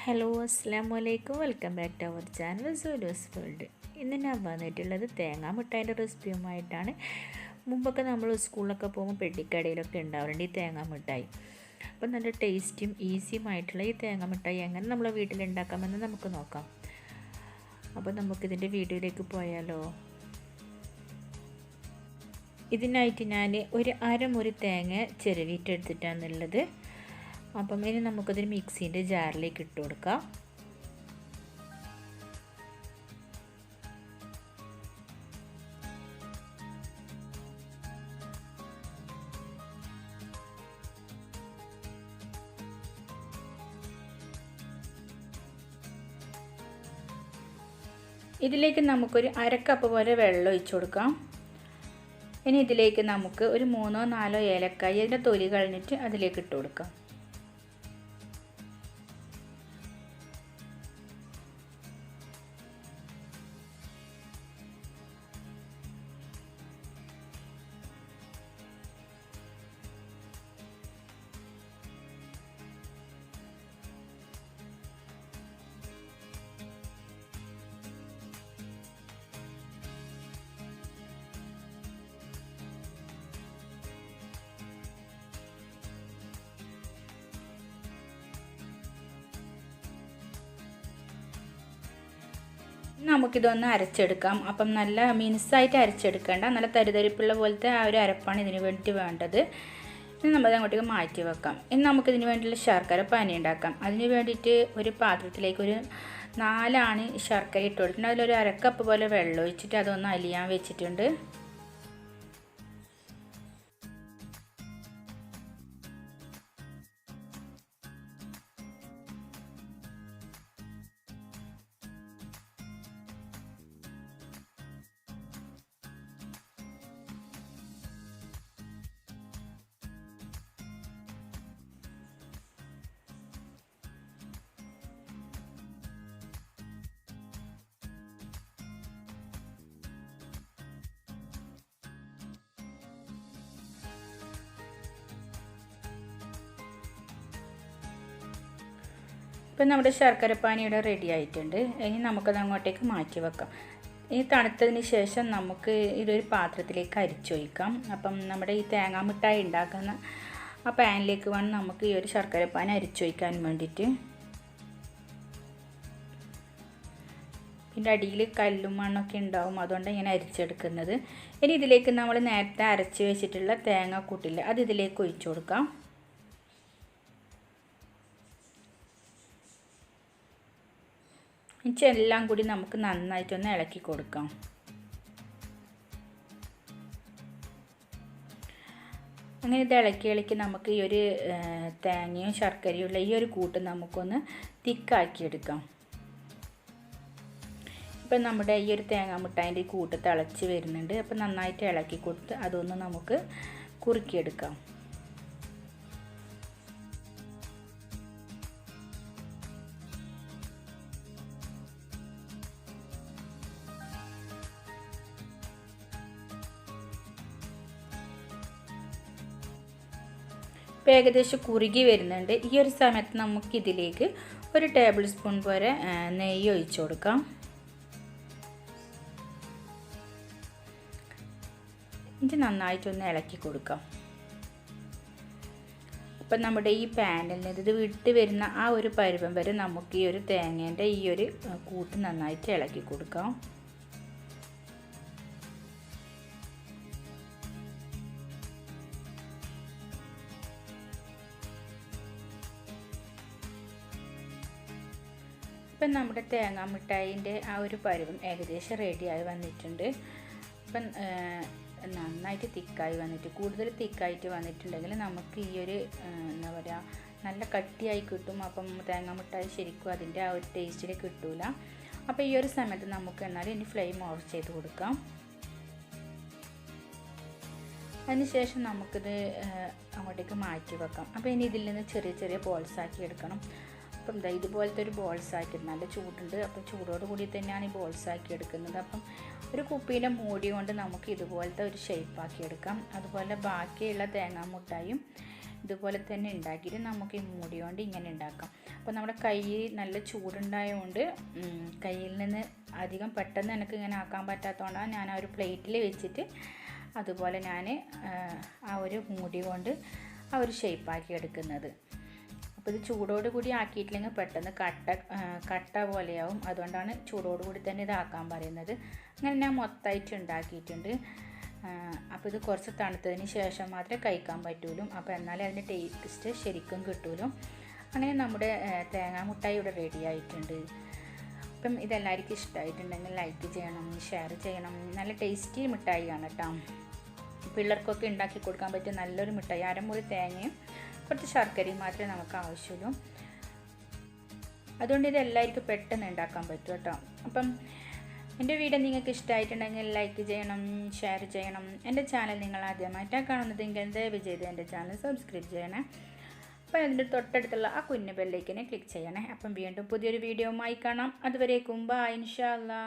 Hello അസ്സാം വലൈക്കും welcome back to our channel സൂലോസ് വേൾഡ്. ഇന്ന് ഞാൻ വന്നിട്ടുള്ളത് തേങ്ങാ മിഠായിൻ്റെ റെസിപ്പിയുമായിട്ടാണ്. മുമ്പൊക്കെ നമ്മൾ സ്കൂളിലൊക്കെ പോകുമ്പോൾ പെട്ടിക്കടയിലൊക്കെ ഉണ്ടാവാറുണ്ട് ഈ തേങ്ങാ മിഠായി. അപ്പം നല്ല ടേസ്റ്റിയും ഈസിയുമായിട്ടുള്ള ഈ തേങ്ങാ മിഠായി എങ്ങനെ നമ്മളെ വീട്ടിലുണ്ടാക്കാമെന്ന് നമുക്ക് നോക്കാം. അപ്പോൾ നമുക്കിതിൻ്റെ വീഡിയോയിലേക്ക് പോയാലോ. ഇതിനായിട്ട് ഞാൻ ഒരു അരമുറി തേങ്ങ ചിരവിയിട്ടെടുത്തിട്ടാണുള്ളത്. അപ്പം ഇനി നമുക്കതൊരു മിക്സീൻ്റെ ജാറിലേക്ക് ഇട്ട് കൊടുക്കാം. ഇതിലേക്ക് നമുക്കൊരു അരക്കപ്പ് പോലെ വെള്ളം ഒഴിച്ചു കൊടുക്കാം. ഇനി ഇതിലേക്ക് നമുക്ക് ഒരു 3-4 ഏലക്കായ അതിൻ്റെ തൊലി കളഞ്ഞിട്ട് അതിലേക്ക് ഇട്ട് കൊടുക്കാം. നമുക്കിതൊന്ന് അരച്ചെടുക്കാം. അപ്പം നല്ല മിനുസായിട്ട് അരച്ചെടുക്കേണ്ട, നല്ല തരിതരിപ്പുള്ള പോലത്തെ ആ ഒരു അരപ്പാണ് ഇതിന് വേണ്ടിയിട്ട് വേണ്ടത്. ഇനി നമ്മൾ അങ്ങോട്ടേക്ക് മാറ്റി വെക്കാം. ഇനി നമുക്കിതിന് വേണ്ടിയുള്ള ശർക്കര പാനി ഉണ്ടാക്കാം. അതിന് വേണ്ടിയിട്ട് ഒരു പാത്രത്തിലേക്ക് ഒരു 4 ആണി ശർക്കര ഇട്ട് കൊടുത്തിട്ടുണ്ട്. അതിലൊരു അരക്കപ്പ് പോലെ വെള്ളം ഒഴിച്ചിട്ട് അതൊന്ന് അലിയാൻ വെച്ചിട്ടുണ്ട്. ഇപ്പം നമ്മുടെ ശർക്കരപ്പാനി ഇവിടെ റെഡി ആയിട്ടുണ്ട്. ഇനി നമുക്കത് അങ്ങോട്ടേക്ക് മാറ്റി വെക്കാം. ഈ തണുത്തതിന് ശേഷം നമുക്ക് ഇതൊരു പാത്രത്തിലേക്ക് അരിച്ചൊഴിക്കാം. അപ്പം നമ്മുടെ ഈ തേങ്ങാ മിഠായി ഉണ്ടാക്കുന്ന ആ പാനിലേക്ക് വേണം നമുക്ക് ഈ ഒരു ശർക്കരപ്പാനി അരിച്ചൊഴിക്കാൻ വേണ്ടിയിട്ട്. ഇതിൻ്റെ അടിയിൽ കല്ലും മണ്ണൊക്കെ ഉണ്ടാവും, അതുകൊണ്ട് ഇങ്ങനെ അരിച്ചെടുക്കുന്നത്. ഇനി ഇതിലേക്ക് നമ്മൾ നേരത്തെ അരച്ച് വെച്ചിട്ടുള്ള തേങ്ങ കൂട്ടില്ല, അത് ഇതിലേക്ക് ഒഴിച്ചു കൊടുക്കാം. എല്ലാം കൂടി നമുക്ക് നന്നായിട്ടൊന്ന് ഇളക്കി കൊടുക്കാം. അങ്ങനെ ഇത് ഇളക്കി നമുക്ക് ഈ ഒരു തേങ്ങയും ശർക്കരയും ഉള്ള ഈ ഒരു കൂട്ട് നമുക്കൊന്ന് തിക്കാക്കിയെടുക്കാം. ഇപ്പം നമ്മുടെ ഈ ഒരു തേങ്ങാ മിഠായിൻ്റെ കൂട്ട് തിളച്ച് വരുന്നുണ്ട്. അപ്പം നന്നായിട്ട് ഇളക്കി കൊടുത്ത് അതൊന്ന് നമുക്ക് കുറുക്കിയെടുക്കാം. ഇപ്പോൾ ഏകദേശം കുറുകി വരുന്നുണ്ട്. ഈ ഒരു സമയത്ത് നമുക്കിതിലേക്ക് ഒരു ടേബിൾ സ്പൂൺ പോലെ നെയ്യ് ഒഴിച്ചു കൊടുക്കാം. ഇത് നന്നായിട്ടൊന്ന് ഇളക്കി കൊടുക്കാം. അപ്പം നമ്മുടെ ഈ പാനിൽ നിന്ന് ഇത് വിട്ട് വരുന്ന ആ ഒരു പരുവം വരെ നമുക്ക് ഈ ഒരു തേങ്ങേൻ്റെ ഈ ഒരു കൂട്ട് നന്നായിട്ട് ഇളക്കി കൊടുക്കാം. ഇപ്പം നമ്മുടെ തേങ്ങാ മിഠായിൻ്റെ ആ ഒരു പരുവം ഏകദേശം റെഡിയായി വന്നിട്ടുണ്ട്. ഇപ്പം നന്നായിട്ട് തിക്കായി വന്നിട്ട്, കൂടുതൽ തിക്കായിട്ട് വന്നിട്ടുണ്ടെങ്കിൽ നമുക്ക് ഈ ഒരു എന്താ പറയുക നല്ല കട്ടിയായി കിട്ടും. അപ്പം തേങ്ങാ മിഠായി ശരിക്കും അതിൻ്റെ ആ ഒരു ടേസ്റ്റിൽ കിട്ടില്ല. അപ്പോൾ ഈ ഒരു സമയത്ത് നമുക്ക് എന്നാൽ ഇനി ഫ്ലെയിം ഓഫ് ചെയ്ത് കൊടുക്കാം. അതിനുശേഷം നമുക്കിത് അങ്ങോട്ടേക്ക് മാറ്റി വെക്കാം. അപ്പോൾ ഇനി ഇതിൽ നിന്ന് ചെറിയ ചെറിയ ബോൾസാക്കി എടുക്കണം. അപ്പം ഇതുപോലത്തെ ഒരു ബോൾസ് ആക്കി നല്ല ചൂടുണ്ട്. അപ്പോൾ ചൂടോട് കൂടി തന്നെയാണ് ഈ ബോൾസ് ആക്കി എടുക്കുന്നത്. അപ്പം ഒരു കുപ്പിയിലെ മൂടി കൊണ്ട് നമുക്ക് ഇതുപോലത്തെ ഒരു ഷേപ്പാക്കി എടുക്കാം. അതുപോലെ ബാക്കിയുള്ള തേങ്ങാ മുട്ടായും ഇതുപോലെ തന്നെ ഉണ്ടാക്കിയിട്ട് നമുക്ക് ഈ മൂടി കൊണ്ട് ഇങ്ങനെ ഉണ്ടാക്കാം. അപ്പോൾ നമ്മുടെ കൈ നല്ല ചൂടുണ്ടായതുകൊണ്ട് കയ്യിൽ നിന്ന് അധികം പെട്ടെന്ന് എനിക്ക് ഇങ്ങനെ ആക്കാൻ പറ്റാത്തതുകൊണ്ടാണ് ഞാൻ ആ ഒരു പ്ലേറ്റിൽ വെച്ചിട്ട് അതുപോലെ ഞാൻ ആ ഒരു മൂടി കൊണ്ട് ആ ഒരു ഷേപ്പാക്കി എടുക്കുന്നത്. അപ്പോൾ ഇത് ചൂടോട് കൂടി ആക്കിയിട്ടില്ലെങ്കിൽ പെട്ടെന്ന് കട്ട പോലെയാവും. അതുകൊണ്ടാണ് ചൂടോട് കൂടി തന്നെ ഇതാക്കാൻ പറയുന്നത്. അങ്ങനെ ഞാൻ മൊത്തമായിട്ട് ഉണ്ടാക്കിയിട്ടുണ്ട്. അപ്പോൾ ഇത് കുറച്ച് തണുത്തതിന് ശേഷം മാത്രമേ കഴിക്കാൻ പറ്റുള്ളൂ. അപ്പോൾ എന്നാലേ അതിൻ്റെ ടേസ്റ്റ് ശരിക്കും കിട്ടുള്ളൂ. അങ്ങനെ നമ്മുടെ തേങ്ങാ മുട്ടായി ഇവിടെ റെഡി ആയിട്ടുണ്ട്. അപ്പം ഇതെല്ലാവർക്കും ഇഷ്ടമായിട്ടുണ്ടെങ്കിൽ ലൈക്ക് ചെയ്യണം, ഷെയർ ചെയ്യണം. നല്ല ടേസ്റ്റി മിഠായിയാണ് കേട്ടോ. പിള്ളേർക്കൊക്കെ ഉണ്ടാക്കി കൊടുക്കാൻ പറ്റിയ നല്ലൊരു മിഠായി. അരമുറി തേങ്ങയും കുറച്ച് ശർക്കരയും മാത്രമേ നമുക്ക് ആവശ്യമുള്ളൂ. അതുകൊണ്ട് ഇത് എല്ലാവർക്കും പെട്ടെന്ന് ഉണ്ടാക്കാൻ പറ്റും കേട്ടോ. അപ്പം എൻ്റെ വീഡിയോ നിങ്ങൾക്ക് ഇഷ്ടമായിട്ടുണ്ടെങ്കിൽ ലൈക്ക് ചെയ്യണം, ഷെയർ ചെയ്യണം. എൻ്റെ ചാനൽ നിങ്ങൾ ആദ്യമായിട്ടാണ് കാണുന്നതെങ്കിൽ ദയവ് ചെയ്ത് എൻ്റെ ചാനൽ സബ്സ്ക്രൈബ് ചെയ്യണേ. അപ്പം അതിൻ്റെ തൊട്ടടുത്തുള്ള ആ കുഞ്ഞു ബെല്ലൈക്കനെ ക്ലിക്ക് ചെയ്യണേ. അപ്പം വീണ്ടും പുതിയൊരു വീഡിയോയുമായി കാണാം. അതുവരേക്കും ബൈ ഇൻഷാ അല്ലാ.